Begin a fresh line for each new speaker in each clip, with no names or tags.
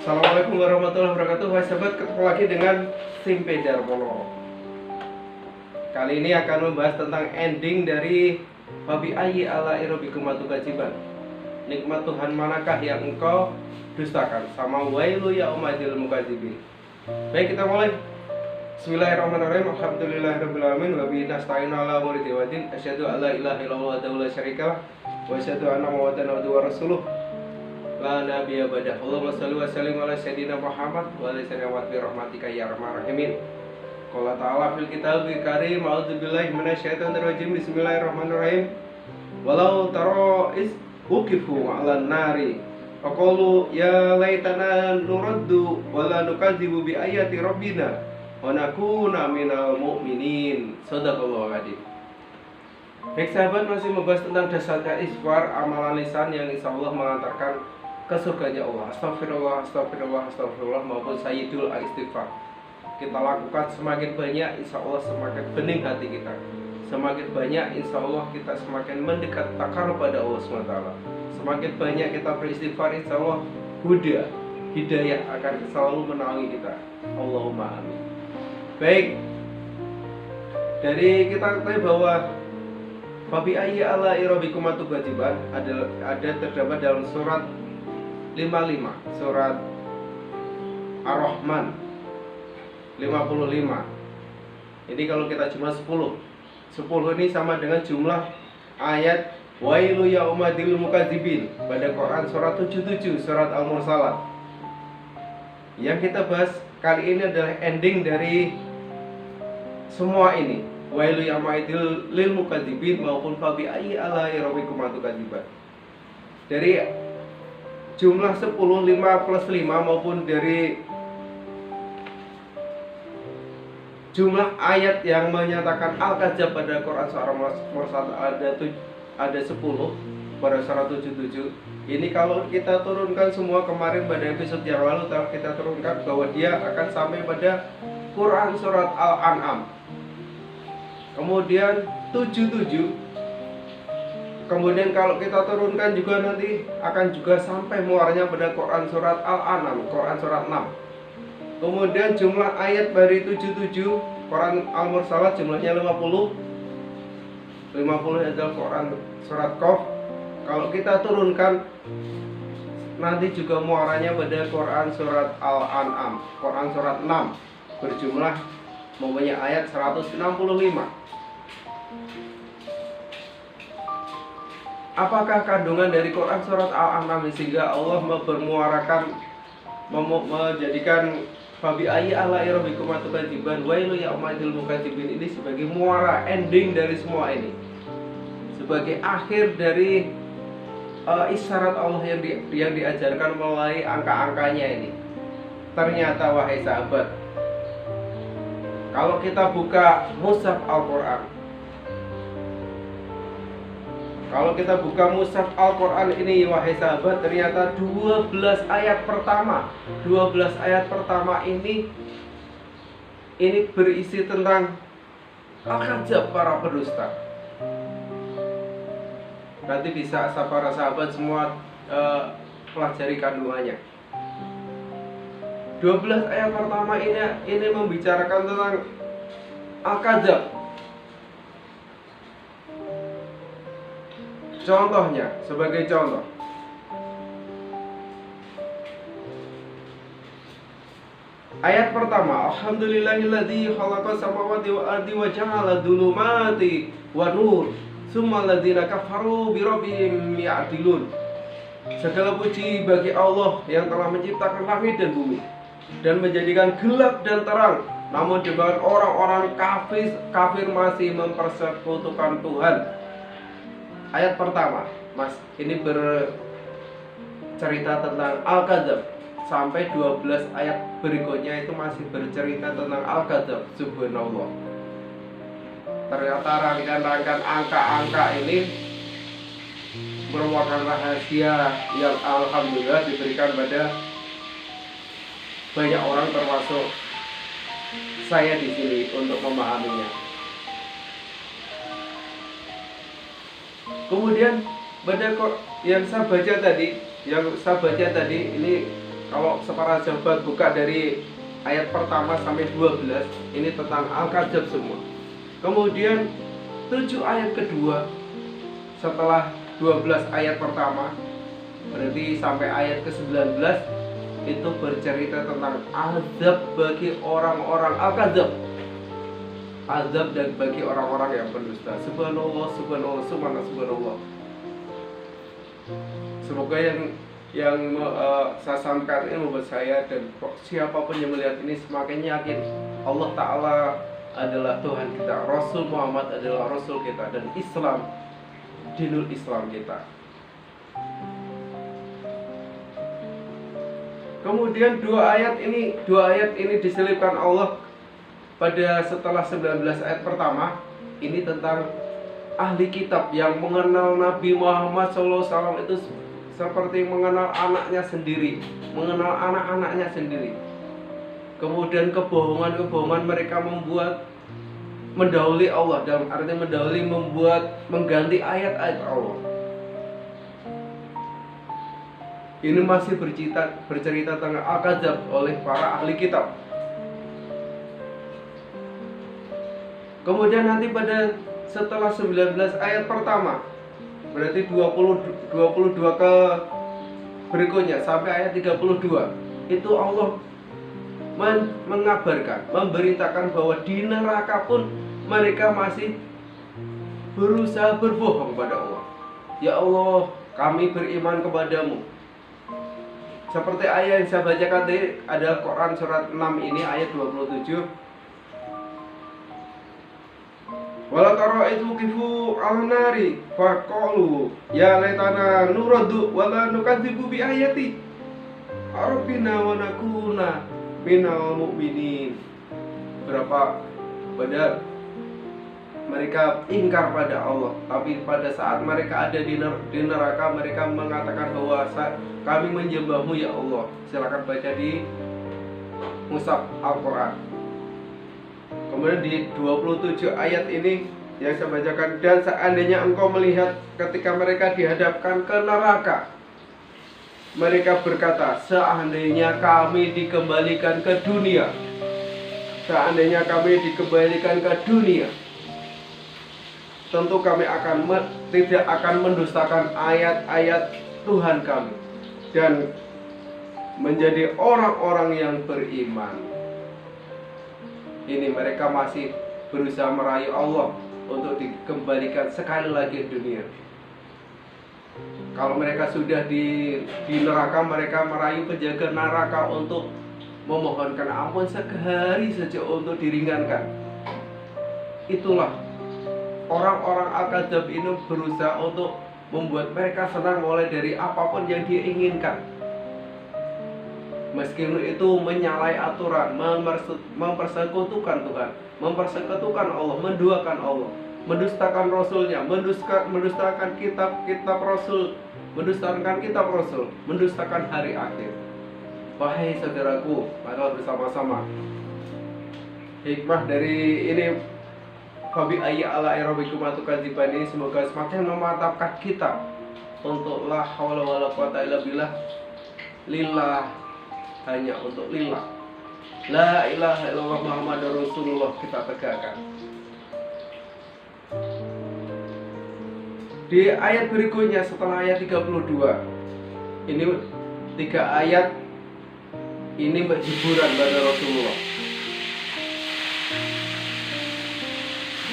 Assalamualaikum warahmatullahi wabarakatuh. Hai sahabat, ketemu lagi dengan Simpe Darmono. Kali ini akan membahas tentang ending dari Fabi ayyi ala irobikum atukadziban. Nikmat Tuhan manakah yang engkau dustakan? Sama wailu ya umadil mukadzibin. Baik, kita mulai. Bismillahirrahmanirrahim. Alhamdulillahirabbil alamin wa bihi nasta'inu ala umuri din. Asyhadu an la ilaha illallah wa la syarikalah wa asyhadu anna Muhammadan abduhu wa rasuluh. La nabiyya ba'dah. Allahumma shalli wa sallim ala sayyidina Muhammad wa ala salawat bi rahmatika ya arhamar rahimin. Qala ta'ala fil kitabil karim, a'udzu billahi minasyaitonir rajim. Bismillahirrahmanirrahim. Walau tara is uqifu 'alan nari faqalu ya laitana nuraddu wa la nukadzibu bi ayati rabbina wa nakuna minal mu'minin. Shadaqallahu adzim. Baik sahabat, masih membahas tentang dasarnya istighfar, amalan lisan yang insya Allah mengantarkan ke surganya Allah. Astagfirullah, astagfirullah, astagfirullah maupun sayyidul istighfar. Kita lakukan semakin banyak, insya Allah semakin bening hati kita. Semakin banyak, insya Allah kita semakin mendekat takarub pada Allah SWT. Semakin banyak kita beristighfar, insya Allah hidayah akan selalu menaungi kita. Allahumma amin. Baik, dari kita ketahui bahwa Fabi ayyi ala irobikum atukadziban ada terdapat dalam surat 55, surat Ar-Rahman 55. Ini kalau kita cuma 10 ini sama dengan jumlah ayat wailu ya umadil mukadzibin pada Quran surat 77, surat Al-Mursalat. Yang kita bahas kali ini adalah ending dari semua ini, wailu ya umadil lil mukadzibin maupun fabi ayyi ala irobikum atukadziban. Dari jumlah 10, 5 plus 5 maupun dari jumlah ayat yang menyatakan Al-Kadzab pada Quran surah Mursalat ada 10 pada surat 77. Ini kalau kita turunkan semua, kemarin pada episode yang lalu telah kita turunkan bahwa dia akan sampai pada Quran surat Al-An'am. Kemudian 77. Kemudian kalau kita turunkan juga nanti akan juga sampai muaranya pada Quran surat Al-An'am, Quran surat 6. Kemudian jumlah ayat dari 77 Quran Al-Mursalat jumlahnya 50. 50 adalah Quran surat Qaf. Kalau kita turunkan nanti juga muaranya pada Quran surat Al-An'am, Quran surat 6 berjumlah mempunyai ayat 165. Apakah kandungan dari Quran surat Al-An'am sehingga Allah menjadikan Fabi ayyi ala irobikum atukadziban wailu ya umadil mukadzibin ini sebagai muara ending dari semua ini, sebagai akhir dari isyarat Allah yang diajarkan melalui angka-angkanya ini. Ternyata wahai sahabat, kalau kita buka mushaf Al-Quran, kalau kita buka mushaf Al-Quran ini wahai sahabat, ternyata 12 ayat pertama ini berisi tentang Al-Kadzab, para pendusta. Nanti bisa para sahabat semua pelajari kandungannya. 12 ayat pertama ini membicarakan tentang Al-Kadzab. Contohnya, sebagai contoh, ayat pertama, alhamdulillahilladzi khalaqas samawati wal ardi wa ja'ala dzulumati wan nur, tsumma alladzina kafaru bi rabbihim ya'dilun. Segala puji bagi Allah yang telah menciptakan langit dan bumi dan menjadikan gelap dan terang, namun dengan orang-orang kafir masih mempersekutukan Tuhan. Ayat pertama, Mas, ini bercerita tentang Al-Kadzab. Sampai 12 ayat berikutnya itu masih bercerita tentang Al-Kadzab. Subhanallah. Ternyata rangkaian angka-angka ini merupakan rahasia yang alhamdulillah diberikan pada banyak orang, termasuk saya di sini untuk memahaminya. Kemudian pada yang saya baca tadi ini Kalau para sahabat buka dari ayat pertama sampai 12, ini tentang Al-Kahf semua. Kemudian 7 ayat kedua setelah 12 ayat pertama, berarti sampai ayat ke-19 itu bercerita tentang azab bagi orang-orang Al-Kahf. Azab dan bagi orang-orang yang pendusta. Subhanallah, subhanallah, subhanallah. Semoga yang saya sampaikan ini membuat saya dan siapapun yang melihat ini semakin yakin Allah Ta'ala adalah Tuhan kita, Rasul Muhammad adalah Rasul kita, dan Islam, dinul Islam kita. Kemudian dua ayat ini diselipkan Allah pada setelah 19 ayat pertama. Ini tentang ahli kitab yang mengenal Nabi Muhammad SAW itu seperti mengenal anaknya sendiri, mengenal anak-anaknya sendiri. Kemudian kebohongan-kebohongan mereka membuat mendahului Allah, dalam arti mendahului, mengganti ayat-ayat Allah. Ini masih bercerita tentang Al-Kahf oleh para ahli kitab. Kemudian nanti pada setelah 19 ayat pertama, berarti 22 ke berikutnya sampai ayat 32, itu Allah mengabarkan, memberitakan bahwa di neraka pun mereka masih berusaha berbohong pada Allah. Ya Allah, kami beriman kepadamu. Seperti ayat yang saya bacakan tadi, ada Quran surat 6 ini ayat 27. Wala tara itu kifu al-nari faqalu ya laitana nuradu wala nukadzibu bi ayati rabbina wa nakuna minal mu'minin. Berapa padahal mereka ingkar pada Allah, tapi pada saat mereka ada di neraka mereka mengatakan bahwa kami menyembahmu ya Allah. Silakan baca di Mushaf Al-Quran. Kemudian di 27 ayat ini yang saya bacakan, dan seandainya engkau melihat ketika mereka dihadapkan ke neraka, mereka berkata, seandainya kami dikembalikan ke dunia, seandainya kami dikembalikan ke dunia, tentu kami tidak akan mendustakan ayat-ayat Tuhan kami dan menjadi orang-orang yang beriman. Ini mereka masih berusaha merayu Allah untuk dikembalikan sekali lagi ke dunia. Kalau mereka sudah di neraka, mereka merayu penjaga neraka untuk memohonkan ampun sekali saja untuk diringankan. Itulah orang-orang Al-Kahf ini berusaha untuk membuat mereka senang mulai dari apapun yang dia inginkan. Meskipun itu menyalahi aturan, mempersekutukan Tuhan, mempersekutukan Allah, menduakan Allah, mendustakan Rasulnya, mendustakan kitab Rasul, mendustakan hari akhir. Wahai saudaraku, mari bersama-sama hikmah dari ini Fabi ayyi ala aerobikum atukadziban ini semoga semakin memantapkan kita untuk la haula wala quwata illa billah, lillah, hanya untuk lillah, la ilaha illallah Muhammadur Rasulullah kita tegakkan. Di ayat berikutnya setelah ayat 32, ini 3 ayat ini hiburan pada Rasulullah,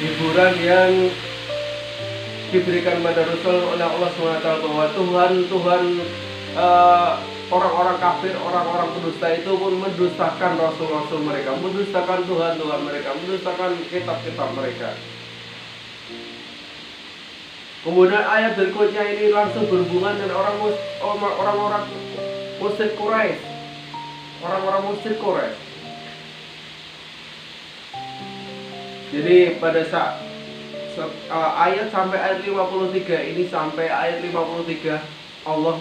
hiburan yang diberikan pada Rasul oleh Allah SWT bahwa Tuhan orang-orang kafir, orang-orang pendusta itu pun mendustakan Rasul-Rasul mereka, mendustakan Tuhan-Tuhan mereka, mendustakan kitab-kitab mereka. Kemudian ayat berikutnya ini langsung berhubungan dengan orang-orang musyrik Quraisy, orang-orang musyrik Quraisy. Jadi pada saat ayat sampai ayat 53 ini, sampai ayat 53 Allah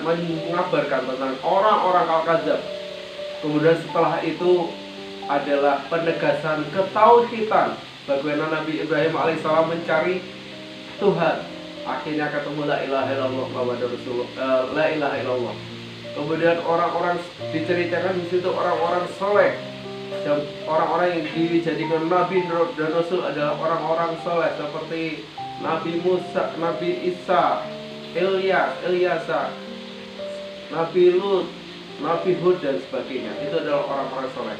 mengabarkan tentang orang-orang Al-Kahf. Kemudian setelah itu adalah penegasan ketauhidan, bagaimana Nabi Ibrahim alaihissalam mencari Tuhan, akhirnya ketemu la ilaha illallah Muhammadur Rasulullah, la ilaha illallah. Kemudian orang-orang diceritakan di situ orang-orang soleh, dan orang-orang yang dijadikan nabi dan rasul adalah orang-orang soleh seperti Nabi Musa, Nabi Isa, Ilyasa, Nabi Lut, Nabi Hud dan sebagainya. Itu adalah orang-orang soleh.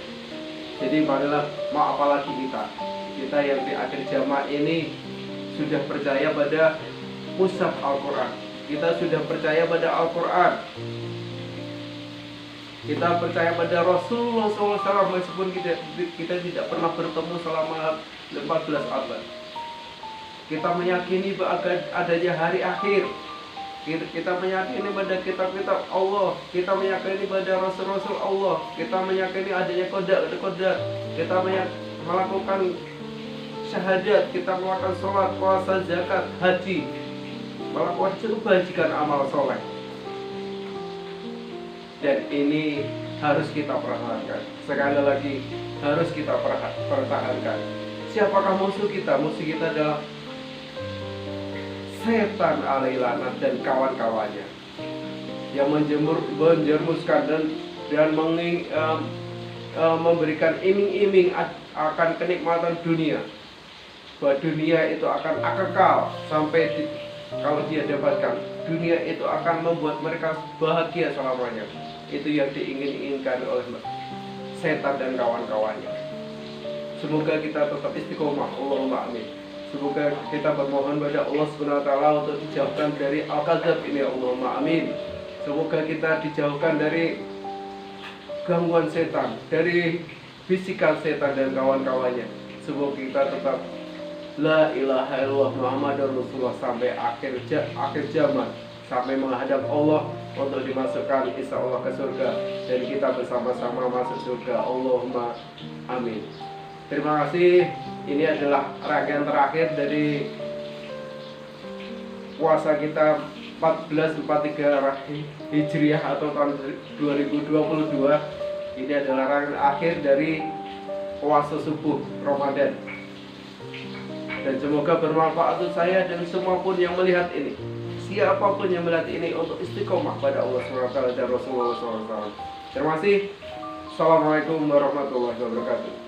Jadi marilah, mau apalagi kita yang di akhir zaman ini sudah percaya pada mushaf Al-Quran. Kita sudah percaya pada Al-Quran. Kita percaya pada Rasulullah SAW meskipun kita tidak pernah bertemu selama 14 abad. Kita meyakini adanya hari akhir. Kita meyakini pada kitab-kitab Allah. Kita meyakini pada Rasul-Rasul Allah. Kita meyakini adanya qada. Kita melakukan syahadat. Kita melakukan sholat, puasa, zakat, haji. Melakukan kebajikan amal soleh. Dan ini harus kita pertahankan. Sekali lagi harus kita pertahankan. Siapakah musuh kita? Musuh kita adalah setan alaihi laknat dan kawan-kawannya yang menjerumuskan dan memberikan iming-iming akan kenikmatan dunia, bahwa dunia itu akan kekal sampai kalau dia dapatkan. Dunia itu akan membuat mereka bahagia selamanya. Itu yang diinginkan oleh setan dan kawan-kawannya. Semoga kita tetap istiqomah. Allahumma amin. Semoga kita bermohon pada Allah SWT untuk dijauhkan dari al-kadzab ini. Allahumma amin. Semoga kita dijauhkan dari gangguan setan, dari bisikan setan dan kawan-kawannya. Semoga kita tetap la ilaha illallah Muhammadur Rasulullah sampai akhir zaman, sampai menghadap Allah untuk dimasukkan insya Allah ke surga, dan kita bersama-sama masuk surga. Allahumma amin. Terima kasih. Ini adalah rangkaian terakhir dari puasa kita 1443 Hijriah atau tahun 2022. Ini adalah rangkaian akhir dari puasa subuh Ramadan. Dan semoga bermanfaat untuk saya dan semua pun yang melihat ini. Siapapun yang melihat ini untuk istiqomah pada Allah SWT dan Rasulullah SAW. Terima kasih. Assalamualaikum warahmatullahi wabarakatuh.